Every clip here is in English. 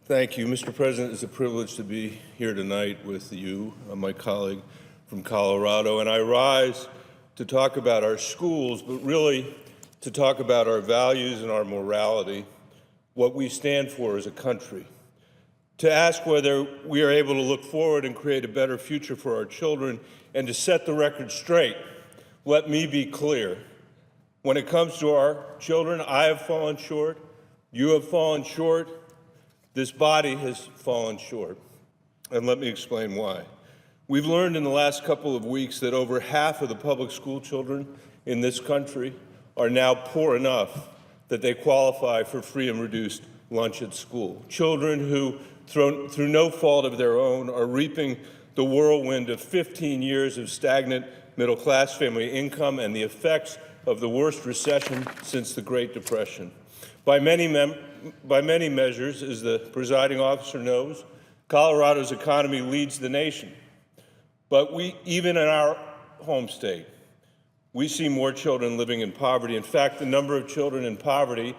Thank you. Mr. President, it's a privilege to be here tonight with you, my colleague from Colorado, and I rise to talk about our schools, but really to talk about our values and our morality, what we stand for as a country, to ask whether we are able to look forward and create a better future for our children, and to set the record straight. Let me be clear. When it comes to our children, I have fallen short, you have fallen short, this body has fallen short, and let me explain why. We've learned in the last couple of weeks that over half of the public school children in this country are now poor enough that they qualify for free and reduced lunch at school. Children who, through no fault of their own, are reaping the whirlwind of 15 years of stagnant middle-class family income and the effects of the worst recession since the Great Depression. By many measures, as the presiding officer knows, Colorado's economy leads the nation. But even in our home state, we see more children living in poverty. In fact, the number of children in poverty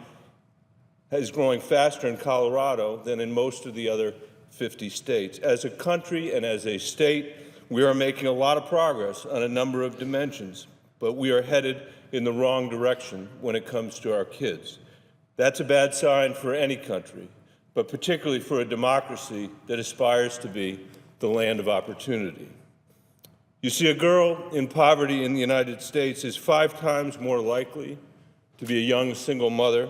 is growing faster in Colorado than in most of the other 50 states. As a country and as a state, we are making a lot of progress on a number of dimensions, but we are headed in the wrong direction when it comes to our kids. That's a bad sign for any country, but particularly for a democracy that aspires to be the land of opportunity. You see, a girl in poverty in the United States is 5 times more likely to be a young single mother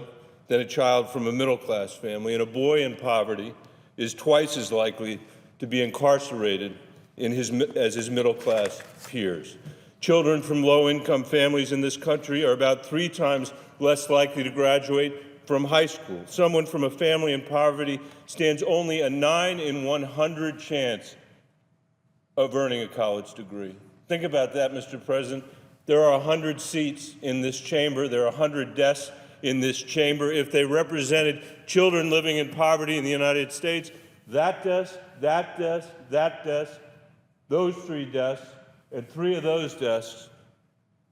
than a child from a middle-class family, and a boy in poverty is twice as likely to be incarcerated as his middle-class peers. Children from low-income families in this country are about 3 times less likely to graduate from high school. Someone from a family in poverty stands only a 9 in 100 chance of earning a college degree. Think about that, Mr. President. There are 100 seats in this chamber. There are 100 desks in this chamber. If they represented children living in poverty in the United States, that desk, that desk, that desk, those 3 desks, and 3 of those desks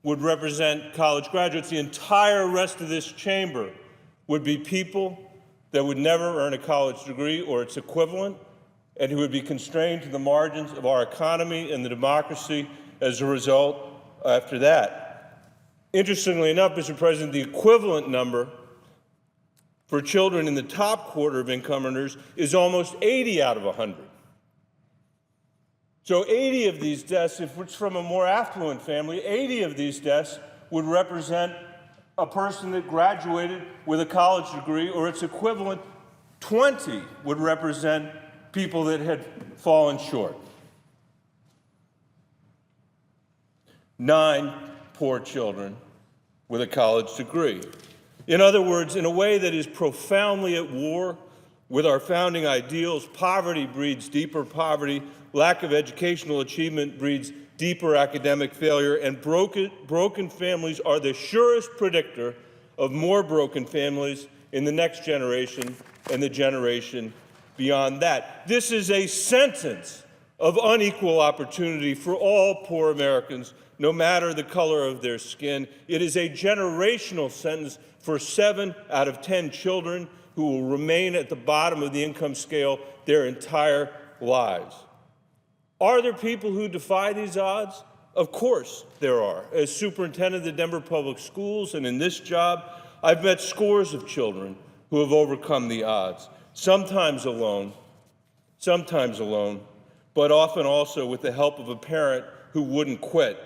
would represent college graduates. The entire rest of this chamber would be people that would never earn a college degree or its equivalent, and who would be constrained to the margins of our economy and the democracy as a result after that. Interestingly enough, Mr. President, the equivalent number for children in the top quarter of income earners is almost 80 out of 100. So 80 of these deaths, if it's from a more affluent family, 80 of these deaths would represent a person that graduated with a college degree, or its equivalent. 20 would represent people that had fallen short. 9 poor children with a college degree. In other words, in a way that is profoundly at war with our founding ideals, poverty breeds deeper poverty, lack of educational achievement breeds deeper academic failure, and broken families are the surest predictor of more broken families in the next generation and the generation beyond that. This is a sentence of unequal opportunity for all poor Americans, no matter the color of their skin. It is a generational sentence for 7 out of 10 children who will remain at the bottom of the income scale their entire lives. Are there people who defy these odds? Of course there are. As superintendent of the Denver Public Schools and in this job, I've met scores of children who have overcome the odds, sometimes alone, but often also with the help of a parent who wouldn't quit,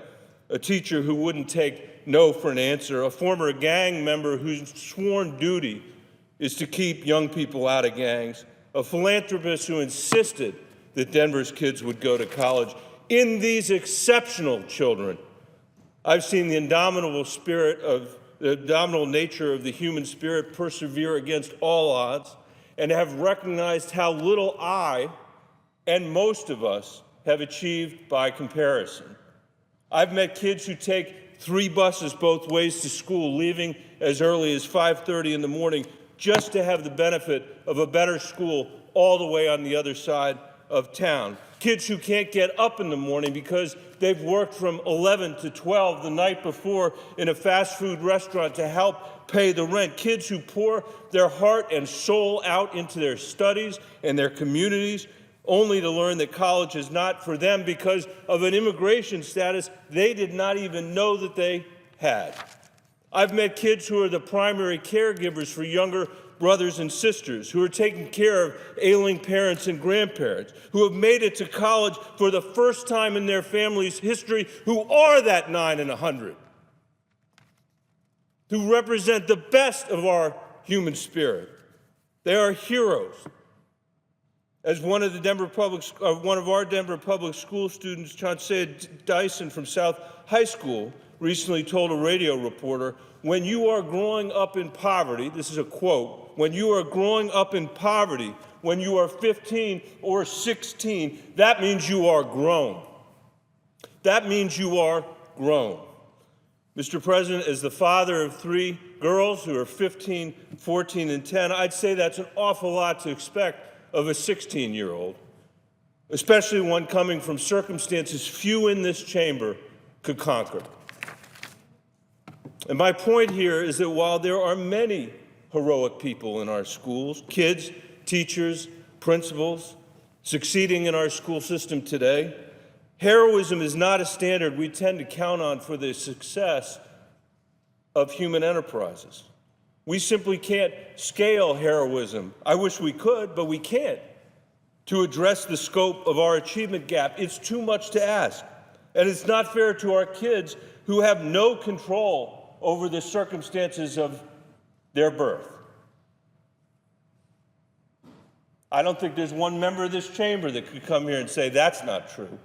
a teacher who wouldn't take no for an answer, a former gang member whose sworn duty is to keep young people out of gangs, a philanthropist who insisted that Denver's kids would go to college. In these exceptional children, I've seen the indomitable nature of the human spirit persevere against all odds, and have recognized how little I and most of us have achieved by comparison. I've met kids who take 3 buses both ways to school, leaving as early as 5:30 in the morning just to have the benefit of a better school all the way on the other side of town. Kids who can't get up in the morning because they've worked from 11 to 12 the night before in a fast food restaurant to help pay the rent. Kids who pour their heart and soul out into their studies and their communities, only to learn that college is not for them because of an immigration status they did not even know that they had. I've met kids who are the primary caregivers for younger brothers and sisters, who are taking care of ailing parents and grandparents, who have made it to college for the first time in their family's history, who are that 9 in 100, who represent the best of our human spirit. They are heroes. As one of our Denver Public School students, Chauncey Dyson from South High School, recently told a radio reporter, when you are growing up in poverty, this is a quote, when you are growing up in poverty, when you are 15 or 16, that means you are grown. That means you are grown. Mr. President, as the father of 3 girls who are 15, 14, and 10, I'd say that's an awful lot to expect of a 16-year-old, especially one coming from circumstances few in this chamber could conquer. And my point here is that while there are many heroic people in our schools, kids, teachers, principals, succeeding in our school system today, heroism is not a standard we tend to count on for the success of human enterprises. We simply can't scale heroism. I wish we could, but we can't, to address the scope of our achievement gap. It's too much to ask. And it's not fair to our kids who have no control over the circumstances of their birth. I don't think there's one member of this chamber that could come here and say that's not true,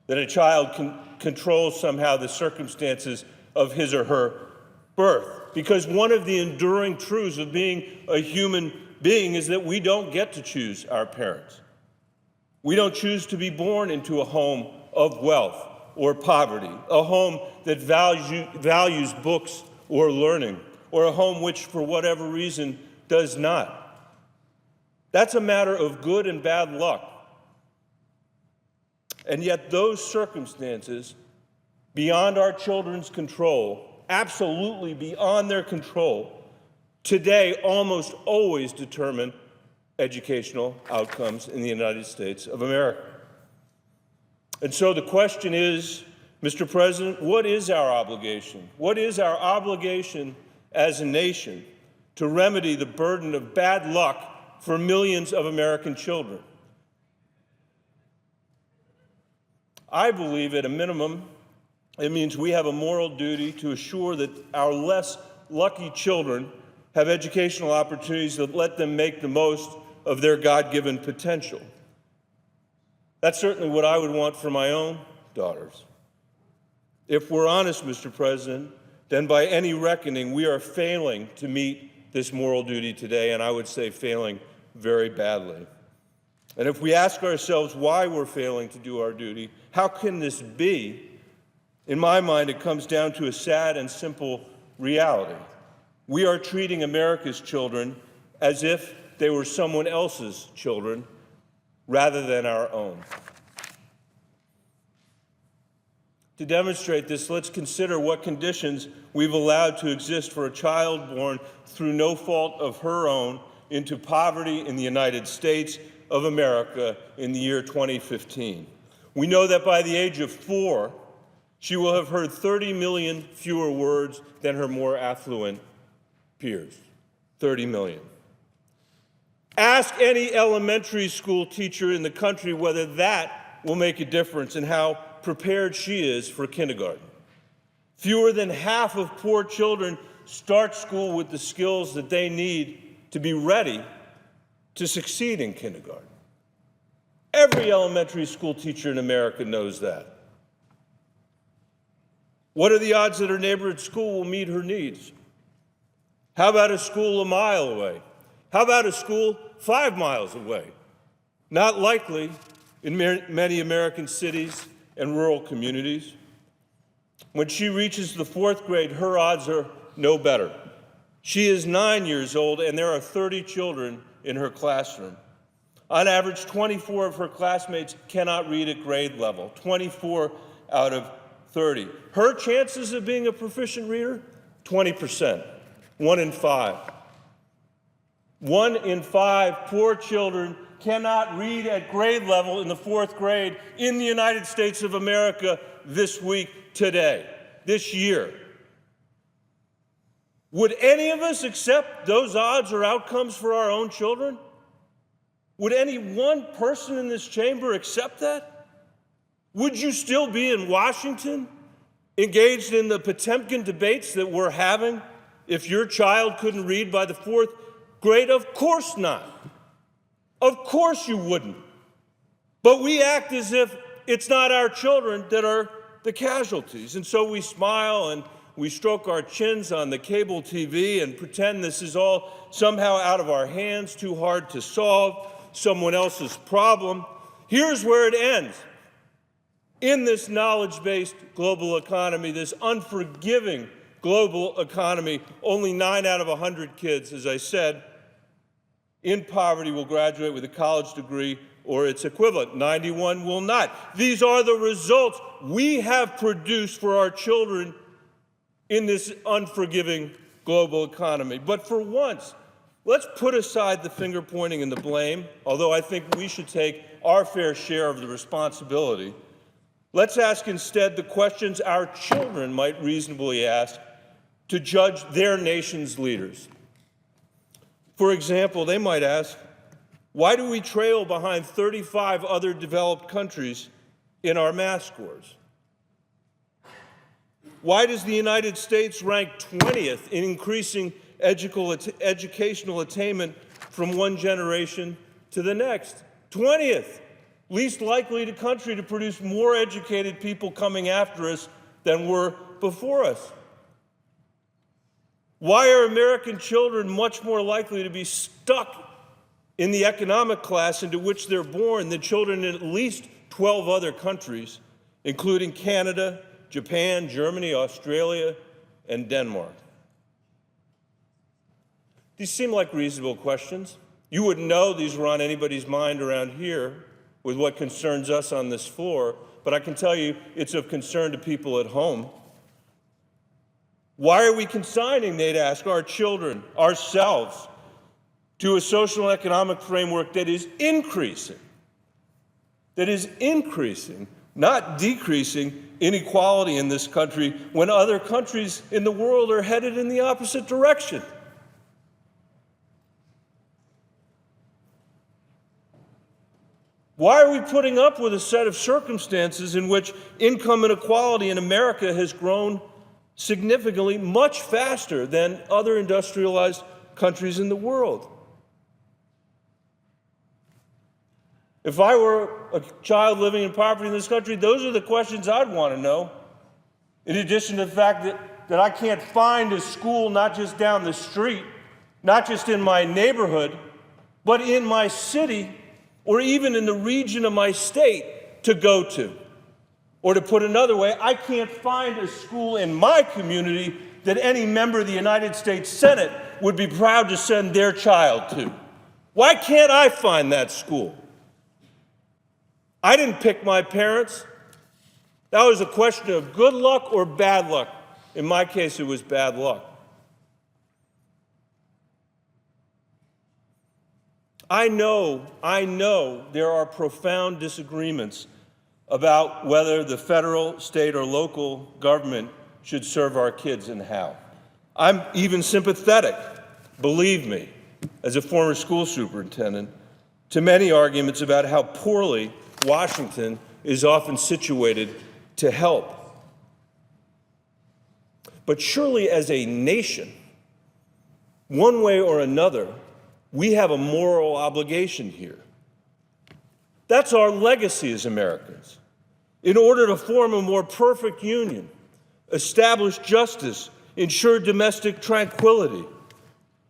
that a child can control somehow the circumstances of his or her birth. Because one of the enduring truths of being a human being is that we don't get to choose our parents. We don't choose to be born into a home of wealth or poverty, a home that values books or learning, or a home which, for whatever reason, does not. That's a matter of good and bad luck. And yet those circumstances, beyond our children's control, absolutely beyond their control, today almost always determine educational outcomes in the United States of America. And so the question is, Mr. President, what is our obligation? What is our obligation as a nation to remedy the burden of bad luck for millions of American children? I believe at a minimum, it means we have a moral duty to assure that our less lucky children have educational opportunities that let them make the most of their God-given potential. That's certainly what I would want for my own daughters. If we're honest, Mr. President, then by any reckoning, we are failing to meet this moral duty today, and I would say failing very badly. And if we ask ourselves why we're failing to do our duty, how can this be? In my mind, it comes down to a sad and simple reality. We are treating America's children as if they were someone else's children rather than our own. To demonstrate this, let's consider what conditions we've allowed to exist for a child born through no fault of her own into poverty in the United States of America in the year 2015. We know that by the age of 4, she will have heard 30 million fewer words than her more affluent peers. 30 million. Ask any elementary school teacher in the country whether that will make a difference in how prepared she is for kindergarten. Fewer than half of poor children start school with the skills that they need to be ready to succeed in kindergarten. Every elementary school teacher in America knows that. What are the odds that her neighborhood school will meet her needs? How about a school a mile away? How about a school 5 miles away? Not likely in many American cities and rural communities. When she reaches the 4th grade, her odds are no better. She is 9 years old, and there are 30 children in her classroom. On average, 24 of her classmates cannot read at grade level, 24 out of 30. Her chances of being a proficient reader, 20%, 1 in 5. 1 in 5 poor children cannot read at grade level in the 4th grade in the United States of America this week, today, this year. Would any of us accept those odds or outcomes for our own children? Would any one person in this chamber accept that? Would you still be in Washington, engaged in the Potemkin debates that we're having, if your child couldn't read by the 4th grade? Of course not. Of course you wouldn't. But we act as if it's not our children that are the casualties. And so we smile and we stroke our chins on the cable TV and pretend this is all somehow out of our hands, too hard to solve, someone else's problem. Here's where it ends. In this knowledge-based global economy, this unforgiving global economy, only 9 out of 100 kids, as I said, in poverty will graduate with a college degree or its equivalent. 91 will not. These are the results we have produced for our children in this unforgiving global economy. But for once, let's put aside the finger pointing and the blame, although I think we should take our fair share of the responsibility. Let's ask instead the questions our children might reasonably ask to judge their nation's leaders. For example, they might ask, why do we trail behind 35 other developed countries in our math scores? Why does the United States rank 20th in increasing educational attainment from one generation to the next? 20th, least likely to country to produce more educated people coming after us than were before us. Why are American children much more likely to be stuck in the economic class into which they're born than children in at least 12 other countries, including Canada, Japan, Germany, Australia, and Denmark? These seem like reasonable questions. You wouldn't know these were on anybody's mind around here with what concerns us on this floor, but I can tell you it's of concern to people at home. Why are we consigning, they'd ask, our children, ourselves, to a social and economic framework that is increasing, not decreasing inequality in this country when other countries in the world are headed in the opposite direction? Why are we putting up with a set of circumstances in which income inequality in America has grown significantly much faster than other industrialized countries in the world? If I were a child living in poverty in this country, those are the questions I'd want to know. In addition to the fact that I can't find a school not just down the street, not just in my neighborhood, but in my city or even in the region of my state to go to. Or to put another way, I can't find a school in my community that any member of the United States Senate would be proud to send their child to. Why can't I find that school? I didn't pick my parents. That was a question of good luck or bad luck. In my case, it was bad luck. I know there are profound disagreements about whether the federal, state, or local government should serve our kids and how. I'm even sympathetic, believe me, as a former school superintendent, to many arguments about how poorly Washington is often situated to help. But surely as a nation, one way or another, we have a moral obligation here. That's our legacy as Americans. In order to form a more perfect union, establish justice, ensure domestic tranquility,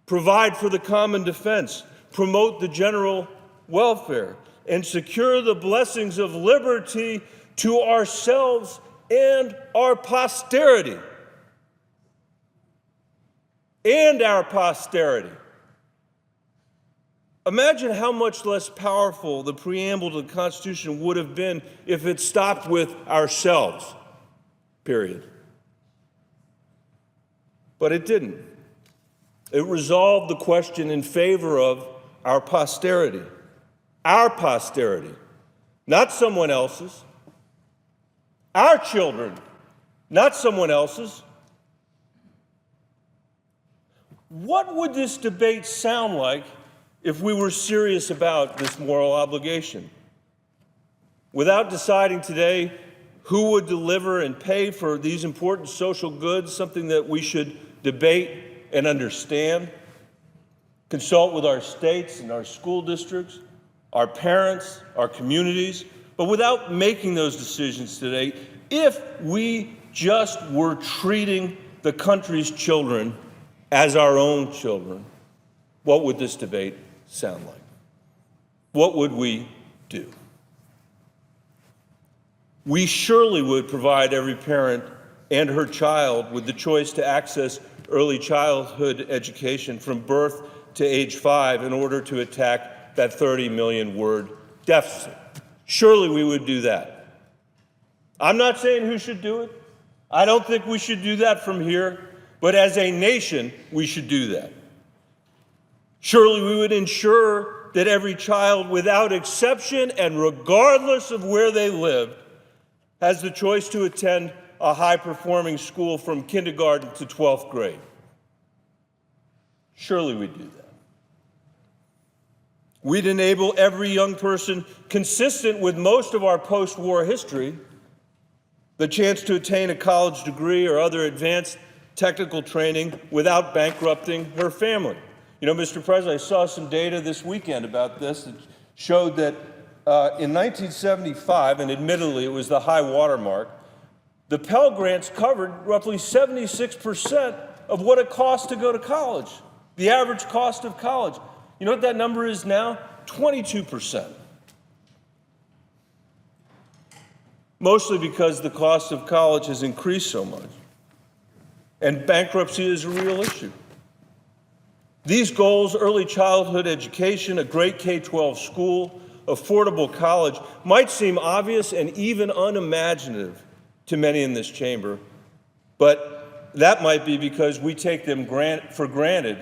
provide for the common defense, promote the general welfare, and secure the blessings of liberty to ourselves and our posterity. And our posterity. Imagine how much less powerful the preamble to the Constitution would have been if it stopped with ourselves, period. But it didn't. It resolved the question in favor of our posterity, not someone else's, our children, not someone else's. What would this debate sound like if we were serious about this moral obligation? Without deciding today who would deliver and pay for these important social goods, something that we should debate and understand, consult with our states and our school districts, our parents, our communities, but without making those decisions today, if we just were treating the country's children as our own children, what would this debate sound like? What would we do? We surely would provide every parent and her child with the choice to access early childhood education from birth to age 5 in order to attack that 30 million word deficit. Surely we would do that. I'm not saying who should do it. I don't think we should do that from here. But as a nation, we should do that. Surely we would ensure that every child, without exception and regardless of where they live, has the choice to attend a high-performing school from kindergarten to 12th grade. Surely we'd do that. We'd enable every young person, consistent with most of our post-war history, the chance to attain a college degree or other advanced technical training without bankrupting her family. You know, Mr. President, I saw some data this weekend about this that showed that in 1975, and admittedly it was the high watermark, the Pell Grants covered roughly 76% of what it costs to go to college, the average cost of college. You know what that number is now? 22%. Mostly because the cost of college has increased so much. And bankruptcy is a real issue. These goals, early childhood education, a great K-12 school, affordable college, might seem obvious and even unimaginative to many in this chamber, but that might be because we take them for granted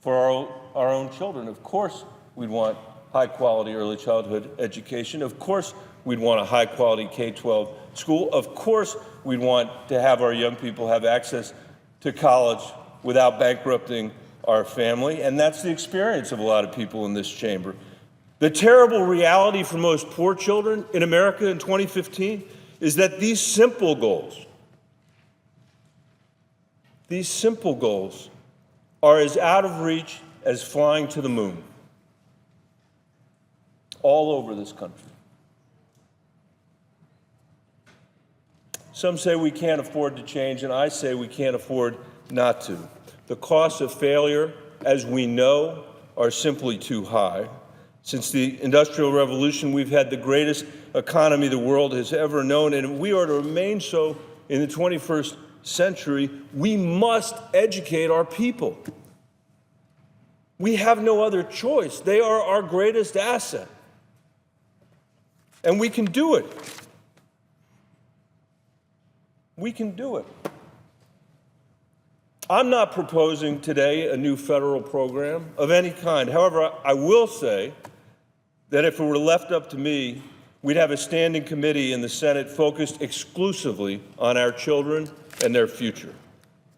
for our own children. Of course, we'd want high-quality early childhood education. Of course, we'd want a high-quality K-12 school. Of course, we'd want to have our young people have access to college without bankrupting our family, and that's the experience of a lot of people in this chamber. The terrible reality for most poor children in America in 2015 is that these simple goals are as out of reach as flying to the moon all over this country. Some say we can't afford to change, and I say we can't afford not to. The costs of failure, as we know, are simply too high. Since the Industrial Revolution, we've had the greatest economy the world has ever known, and if we are to remain so in the 21st century, we must educate our people. We have no other choice. They are our greatest asset. And we can do it. We can do it. I'm not proposing today a new federal program of any kind. However, I will say that if it were left up to me, we'd have a standing committee in the Senate focused exclusively on our children and their future.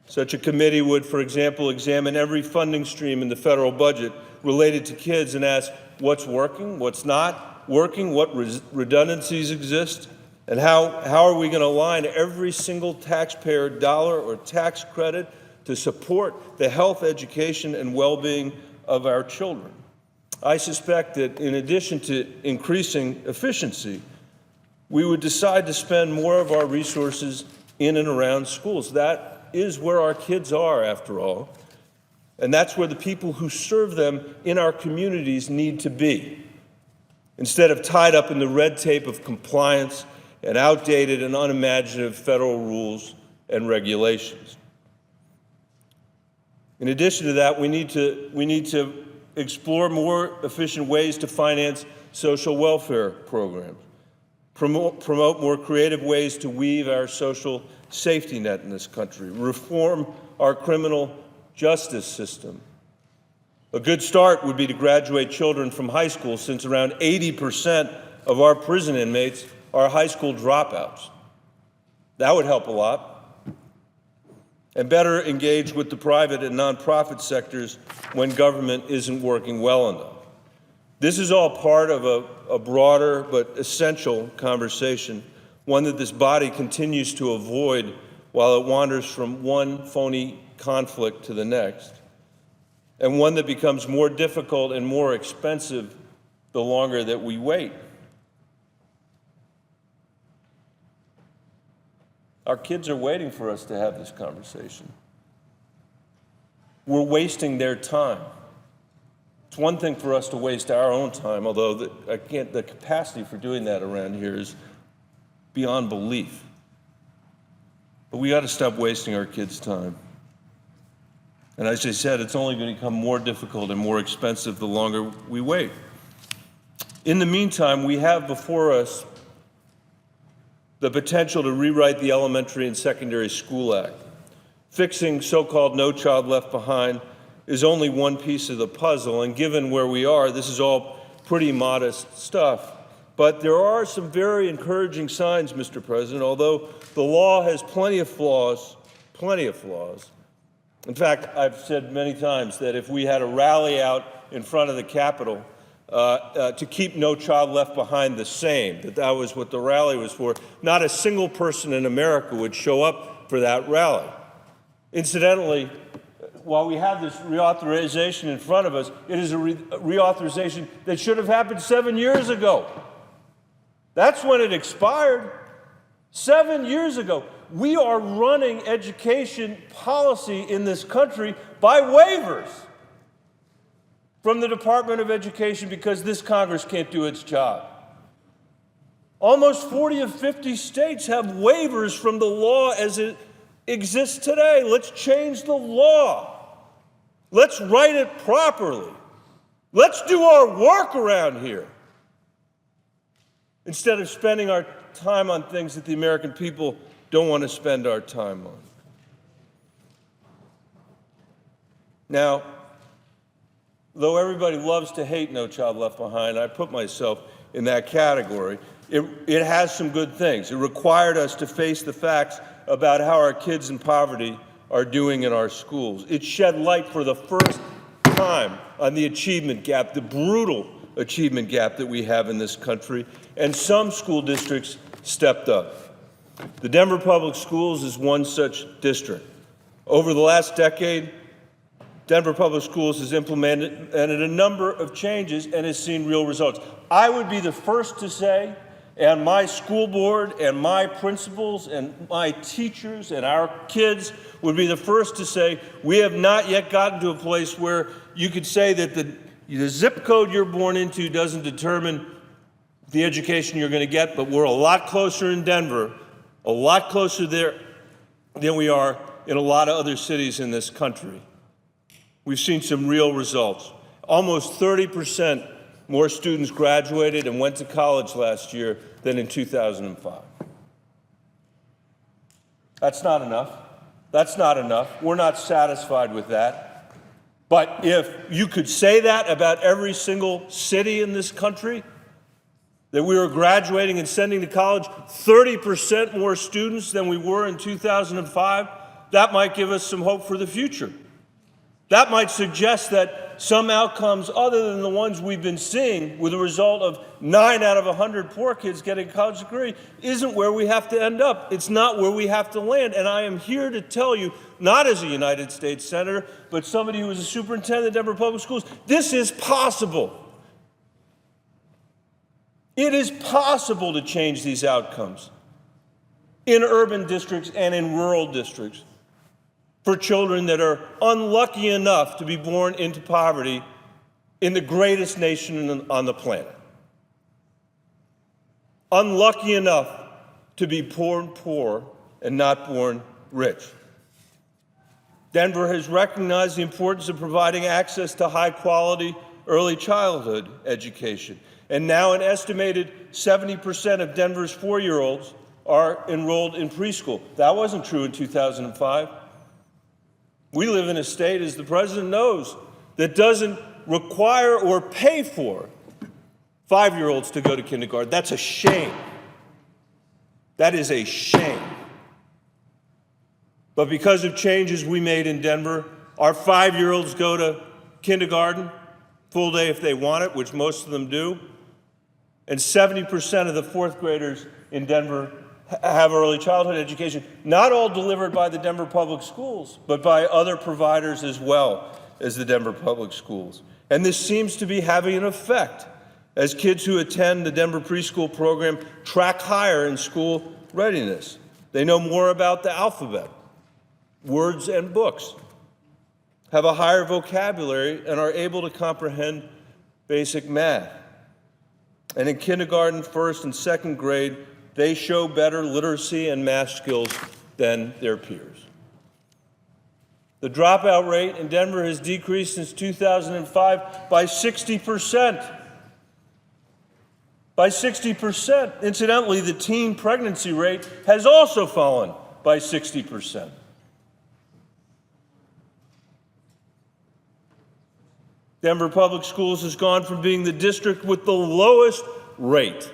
Such a committee would, for example, examine every funding stream in the federal budget related to kids and ask what's working, what's not working, what redundancies exist, and how are we going to align every single taxpayer dollar or tax credit to support the health, education, and well-being of our children. I suspect that in addition to increasing efficiency, we would decide to spend more of our resources in and around schools. That is where our kids are, after all, and that's where the people who serve them in our communities need to be, instead of tied up in the red tape of compliance and outdated and unimaginative federal rules and regulations. In addition to that, we need to explore more efficient ways to finance social welfare programs, promote more creative ways to weave our social safety net in this country, reform our criminal justice system. A good start would be to graduate children from high school, since around 80% of our prison inmates are high school dropouts. That would help a lot. And better engage with the private and nonprofit sectors when government isn't working well enough. This is all part of a broader but essential conversation, one that this body continues to avoid while it wanders from one phony conflict to the next, and one that becomes more difficult and more expensive the longer that we wait. Our kids are waiting for us to have this conversation. We're wasting their time. It's one thing for us to waste our own time, although the capacity for doing that around here is beyond belief. But we got to stop wasting our kids' time. And as I said, it's only going to become more difficult and more expensive the longer we wait. In the meantime, we have before us the potential to rewrite the Elementary and Secondary School Act. Fixing so-called No Child Left Behind is only one piece of the puzzle, and given where we are, this is all pretty modest stuff. But there are some very encouraging signs, Mr. President, although the law has plenty of flaws. In fact, I've said many times that if we had a rally out in front of the Capitol to keep No Child Left Behind the same, that was what the rally was for, not a single person in America would show up for that rally. Incidentally, while we have this reauthorization in front of us, it is a reauthorization that should have happened 7 years ago. That's when it expired, 7 years ago. We are running education policy in this country by waivers from the Department of Education because this Congress can't do its job. Almost 40 of 50 states have waivers from the law as it exists today. Let's change the law. Let's write it properly. Let's do our work around here instead of spending our time on things that the American people don't want to spend our time on. Now, though everybody loves to hate No Child Left Behind, I put myself in that category. It has some good things. It required us to face the facts about how our kids in poverty are doing in our schools. It shed light for the first time on the achievement gap, the brutal achievement gap that we have in this country, and some school districts stepped up. The Denver Public Schools is one such district. Over the last decade, Denver Public Schools has implemented a number of changes and has seen real results. I would be the first to say, and my school board and my principals and my teachers and our kids would be the first to say, we have not yet gotten to a place where you could say that the zip code you're born into doesn't determine the education you're going to get, but we're a lot closer in Denver, a lot closer there than we are in a lot of other cities in this country. We've seen some real results. Almost 30% more students graduated and went to college last year than in 2005. That's not enough. That's not enough. We're not satisfied with that. But if you could say that about every single city in this country, that we were graduating and sending to college 30% more students than we were in 2005, that might give us some hope for the future. That might suggest that some outcomes other than the ones we've been seeing with the result of 9 out of 100 poor kids getting a college degree isn't where we have to end up. It's not where we have to land. And I am here to tell you, not as a United States Senator, but somebody who was a superintendent at Denver Public Schools, this is possible. It is possible to change these outcomes in urban districts and in rural districts for children that are unlucky enough to be born into poverty in the greatest nation on the planet. Unlucky enough to be born poor and not born rich. Denver has recognized the importance of providing access to high-quality early childhood education. And now an estimated 70% of Denver's 4-year-olds are enrolled in preschool. That wasn't true in 2005. We live in a state, as the president knows, that doesn't require or pay for 5-year-olds to go to kindergarten. That's a shame. That is a shame. But because of changes we made in Denver, our 5-year-olds go to kindergarten, full day if they want it, which most of them do. And 70% of the 4th graders in Denver have early childhood education, not all delivered by the Denver Public Schools, but by other providers as well as the Denver Public Schools. And this seems to be having an effect as kids who attend the Denver preschool program track higher in school readiness. They know more about the alphabet, words and books, have a higher vocabulary, and are able to comprehend basic math. And in kindergarten, 1st and 2nd grade, they show better literacy and math skills than their peers. The dropout rate in Denver has decreased since 2005 by 60%. By 60%. Incidentally, the teen pregnancy rate has also fallen by 60%. Denver Public Schools has gone from being the district with the lowest rate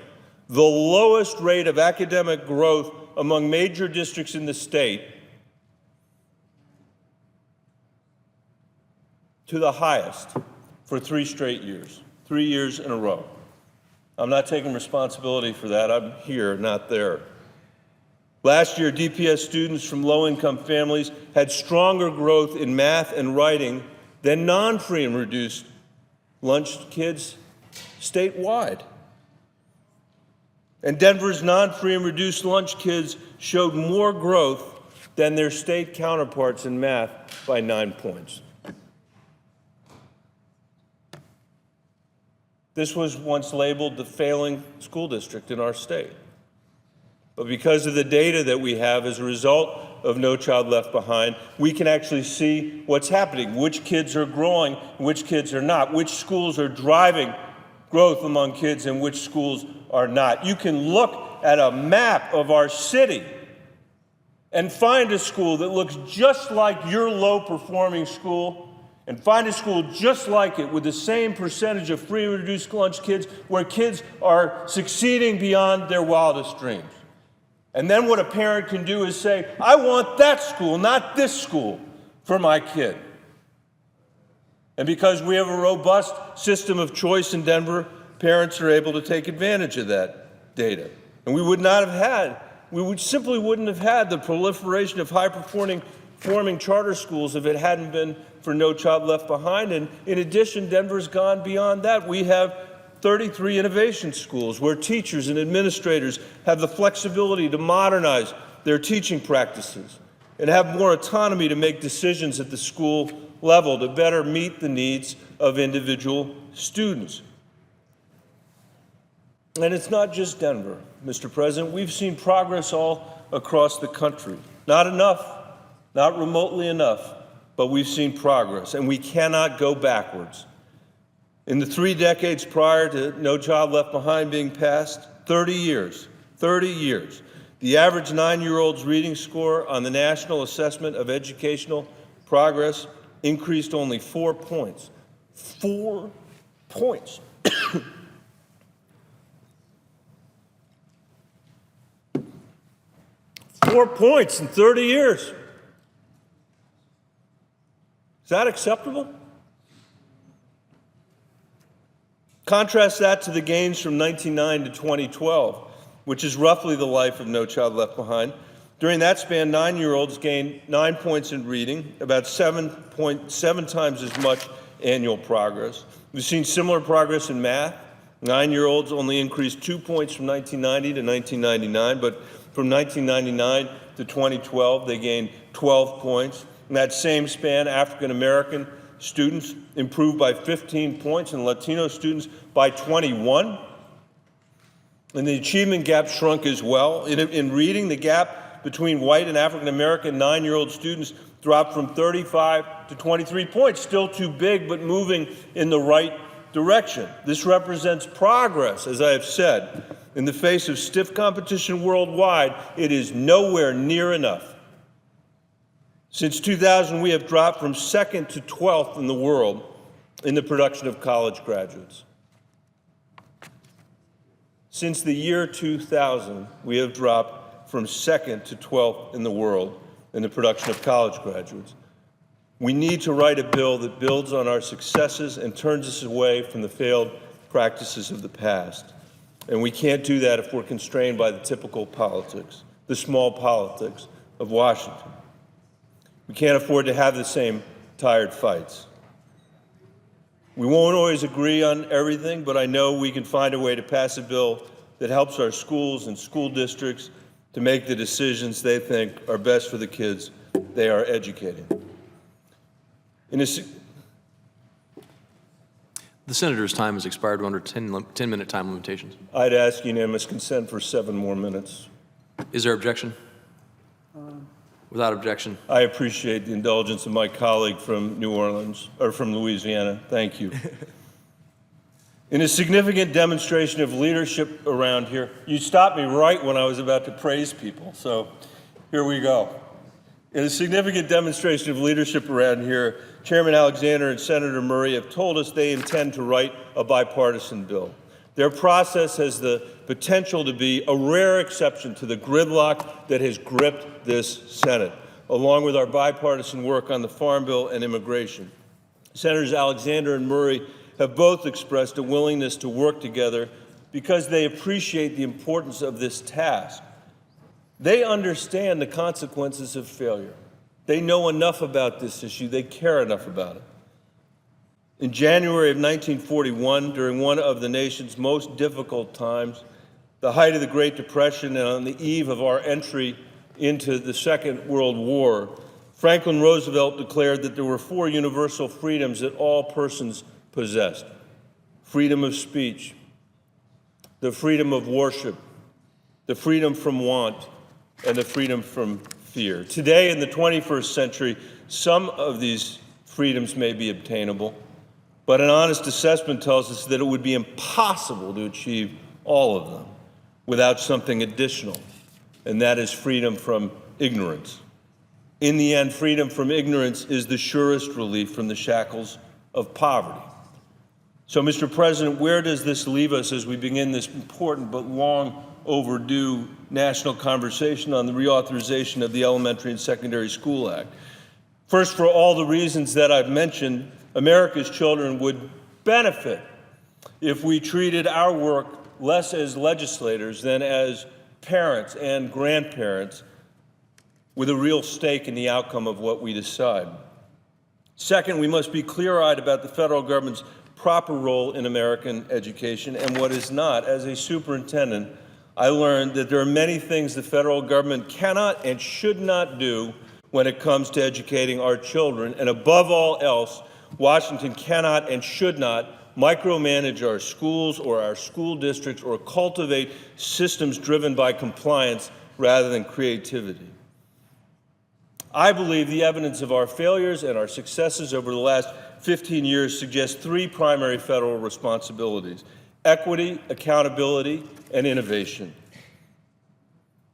of academic growth among major districts in the state, to the highest for 3 straight years, 3 years in a row. I'm not taking responsibility for that. I'm here, not there. Last year, DPS students from low-income families had stronger growth in math and writing than non-free and reduced lunch kids statewide. And Denver's non-free and reduced lunch kids showed more growth than their state counterparts in math by 9 points. This was once labeled the failing school district in our state. But because of the data that we have as a result of No Child Left Behind, we can actually see what's happening, which kids are growing, which kids are not, which schools are driving growth among kids and which schools are not. You can look at a map of our city and find a school that looks just like your low-performing school, and find a school just like it with the same percentage of free and reduced lunch kids where kids are succeeding beyond their wildest dreams. And then what a parent can do is say, I want that school, not this school, for my kid. And because we have a robust system of choice in Denver, parents are able to take advantage of that data. And we simply wouldn't have had the proliferation of high-performing charter schools if it hadn't been for No Child Left Behind. And in addition, Denver's gone beyond that. We have 33 innovation schools where teachers and administrators have the flexibility to modernize their teaching practices and have more autonomy to make decisions at the school level to better meet the needs of individual students. And it's not just Denver, Mr. President. We've seen progress all across the country. Not enough, not remotely enough, but we've seen progress, and we cannot go backwards. In the 3 decades prior to No Child Left Behind being passed, 30 years, the average 9-year-old's reading score on the National Assessment of Educational Progress increased only 4 points. 4 points. 4 points in 30 years. Is that acceptable? Contrast that to the gains from 1999 to 2012, which is roughly the life of No Child Left Behind. During that span, 9-year-olds gained 9 points in reading, about 7.7 times as much annual progress. We've seen similar progress in math. 9-year-olds only increased 2 points from 1990 to 1999, but from 1999 to 2012, they gained 12 points. In that same span, African American students improved by 15 points and Latino students by 21. And the achievement gap shrunk as well. In reading, the gap between white and African American 9-year-old students dropped from 35 to 23 points, still too big, but moving in the right direction. This represents progress, as I have said. In the face of stiff competition worldwide, it is nowhere near enough. Since 2000, we have dropped from 2nd to 12th in the world in the production of college graduates. Since the year 2000, we have dropped from 2nd to 12th in the world in the production of college graduates. We need to write a bill that builds on our successes and turns us away from the failed practices of the past. And we can't do that if we're constrained by the typical politics, the small politics of Washington. We can't afford to have the same tired fights. We won't always agree on everything, but I know we can find a way to pass a bill that helps our schools and school districts to make the decisions they think are best for the kids they are educating. The senator's time has expired. We're under 10-minute time limitations. I'd ask unanimous consent for 7 more minutes. Is there objection? Without objection. I appreciate the indulgence of my colleague from New Orleans, or from Louisiana. Thank you. In a significant demonstration of leadership around here, you stopped me right when I was about to praise people, so here we go. In a significant demonstration of leadership around here, Chairman Alexander and Senator Murray have told us they intend to write a bipartisan bill. Their process has the potential to be a rare exception to the gridlock that has gripped this Senate, along with our bipartisan work on the Farm Bill and immigration. Senators Alexander and Murray have both expressed a willingness to work together because they appreciate the importance of this task. They understand the consequences of failure. They know enough about this issue. They care enough about it. In January of 1941, during one of the nation's most difficult times, the height of the Great Depression and on the eve of our entry into the Second World War, Franklin Roosevelt declared that there were 4 universal freedoms that all persons possessed: freedom of speech, the freedom of worship, the freedom from want, and the freedom from fear. Today, in the 21st century, some of these freedoms may be obtainable, but an honest assessment tells us that it would be impossible to achieve all of them without something additional, and that is freedom from ignorance. In the end, freedom from ignorance is the surest relief from the shackles of poverty. So, Mr. President, where does this leave us as we begin this important but long overdue national conversation on the reauthorization of the Elementary and Secondary School Act? First, for all the reasons that I've mentioned, America's children would benefit if we treated our work less as legislators than as parents and grandparents with a real stake in the outcome of what we decide. Second, we must be clear-eyed about the federal government's proper role in American education and what is not. As a superintendent, I learned that there are many things the federal government cannot and should not do when it comes to educating our children, and above all else, Washington cannot and should not micromanage our schools or our school districts or cultivate systems driven by compliance rather than creativity. I believe the evidence of our failures and our successes over the last 15 years suggests 3 primary federal responsibilities: equity, accountability, and innovation.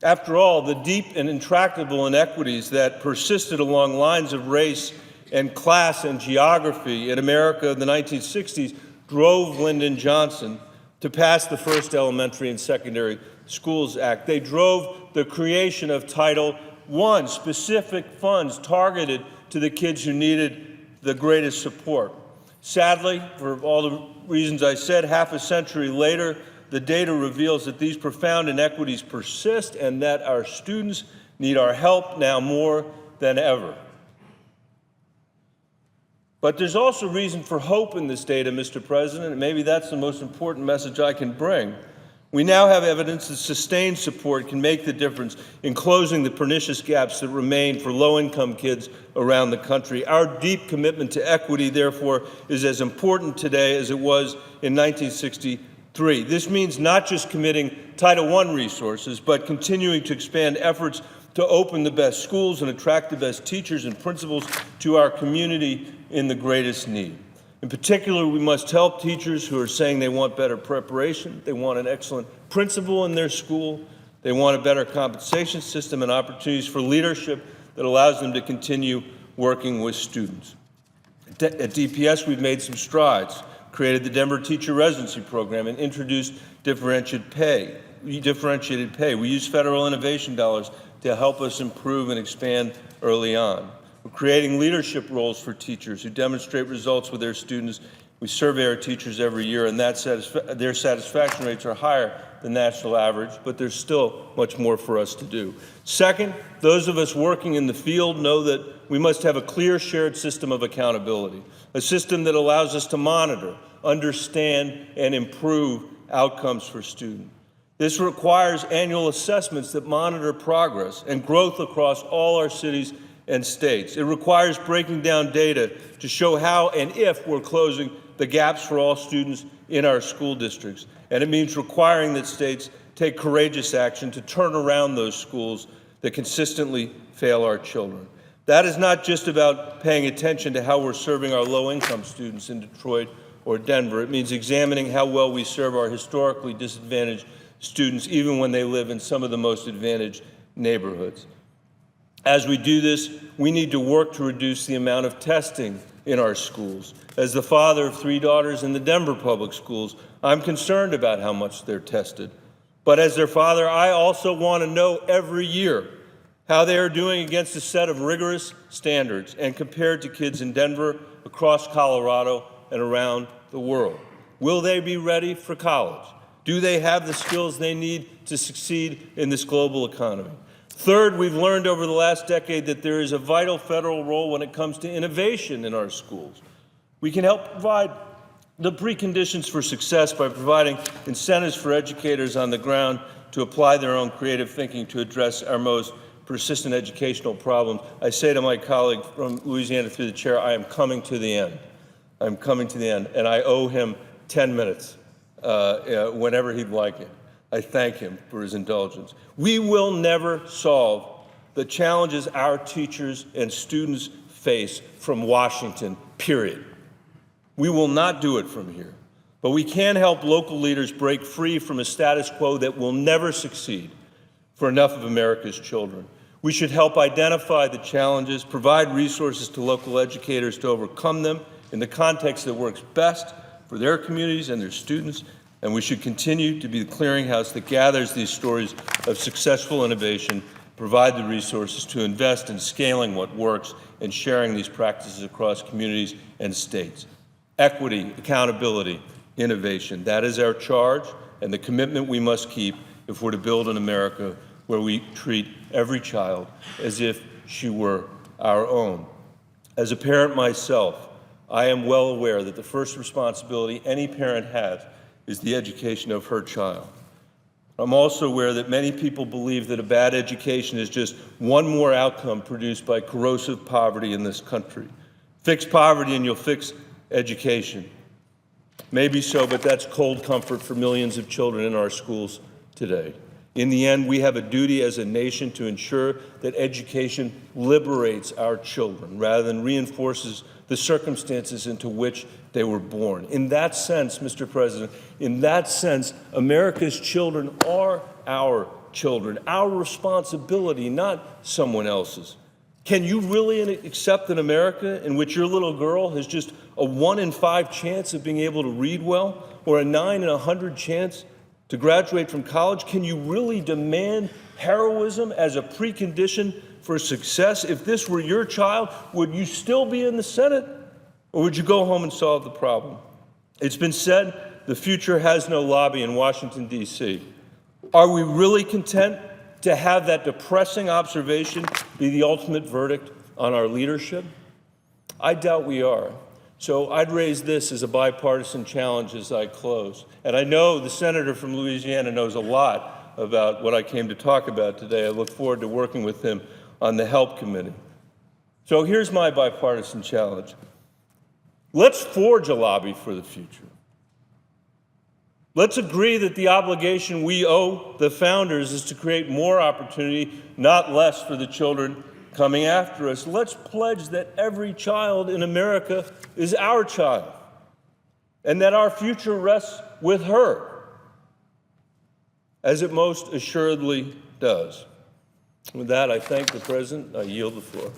After all, the deep and intractable inequities that persisted along lines of race and class and geography in America in the 1960s drove Lyndon Johnson to pass the first Elementary and Secondary Schools Act. They drove the creation of Title I, specific funds targeted to the kids who needed the greatest support. Sadly, for all the reasons I said, half a century later, the data reveals that these profound inequities persist and that our students need our help now more than ever. But there's also reason for hope in this data, Mr. President, and maybe that's the most important message I can bring. We now have evidence that sustained support can make the difference in closing the pernicious gaps that remain for low-income kids around the country. Our deep commitment to equity, therefore, is as important today as it was in 1963. This means not just committing Title I resources, but continuing to expand efforts to open the best schools and attract the best teachers and principals to our community in the greatest need. In particular, we must help teachers who are saying they want better preparation, they want an excellent principal in their school, they want a better compensation system and opportunities for leadership that allows them to continue working with students. At DPS, we've made some strides, created the Denver Teacher Residency Program, and introduced differentiated pay. We use federal innovation dollars to help us improve and expand early on. We're creating leadership roles for teachers who demonstrate results with their students. We survey our teachers every year, and their satisfaction rates are higher than national average, but there's still much more for us to do. Second, those of us working in the field know that we must have a clear shared system of accountability, a system that allows us to monitor, understand, and improve outcomes for students. This requires annual assessments that monitor progress and growth across all our cities and states. It requires breaking down data to show how and if we're closing the gaps for all students in our school districts. And it means requiring that states take courageous action to turn around those schools that consistently fail our children. That is not just about paying attention to how we're serving our low-income students in Detroit or Denver. It means examining how well we serve our historically disadvantaged students, even when they live in some of the most advantaged neighborhoods. As we do this, we need to work to reduce the amount of testing in our schools. As the father of 3 daughters in the Denver public schools, I'm concerned about how much they're tested. But as their father, I also want to know every year how they are doing against a set of rigorous standards and compared to kids in Denver, across Colorado, and around the world. Will they be ready for college? Do they have the skills they need to succeed in this global economy? Third, we've learned over the last decade that there is a vital federal role when it comes to innovation in our schools. We can help provide the preconditions for success by providing incentives for educators on the ground to apply their own creative thinking to address our most persistent educational problems. I say to my colleague from Louisiana through the chair, I am coming to the end. I'm coming to the end, and I owe him 10 minutes whenever he'd like it. I thank him for his indulgence. We will never solve the challenges our teachers and students face from Washington, period. We will not do it from here. But we can help local leaders break free from a status quo that will never succeed for enough of America's children. We should help identify the challenges, provide resources to local educators to overcome them in the context that works best for their communities and their students, and we should continue to be the clearinghouse that gathers these stories of successful innovation, provide the resources to invest in scaling what works and sharing these practices across communities and states. Equity, accountability, innovation, that is our charge and the commitment we must keep if we're to build an America where we treat every child as if she were our own. As a parent myself, I am well aware that the first responsibility any parent has is the education of her child. I'm also aware that many people believe that a bad education is just one more outcome produced by corrosive poverty in this country. Fix poverty and you'll fix education. Maybe so, but that's cold comfort for millions of children in our schools today. In the end, we have a duty as a nation to ensure that education liberates our children rather than reinforces the circumstances into which they were born. In that sense, Mr. President, in that sense, America's children are our children, our responsibility, not someone else's. Can you really accept an America in which your little girl has just a 1 in 5 chance of being able to read well, or a 9 in 100 chance to graduate from college? Can you really demand heroism as a precondition for success? If this were your child, would you still be in the Senate, or would you go home and solve the problem? It's been said the future has no lobby in Washington, D.C. Are we really content to have that depressing observation be the ultimate verdict on our leadership? I doubt we are. So I'd raise this as a bipartisan challenge as I close. And I know the senator from Louisiana knows a lot about what I came to talk about today. I look forward to working with him on the Help Committee. So here's my bipartisan challenge. Let's forge a lobby for the future. Let's agree that the obligation we owe the founders is to create more opportunity, not less, for the children coming after us. Let's pledge that every child in America is our child and that our future rests with her, as it most assuredly does. With that, I thank the President. I yield the floor.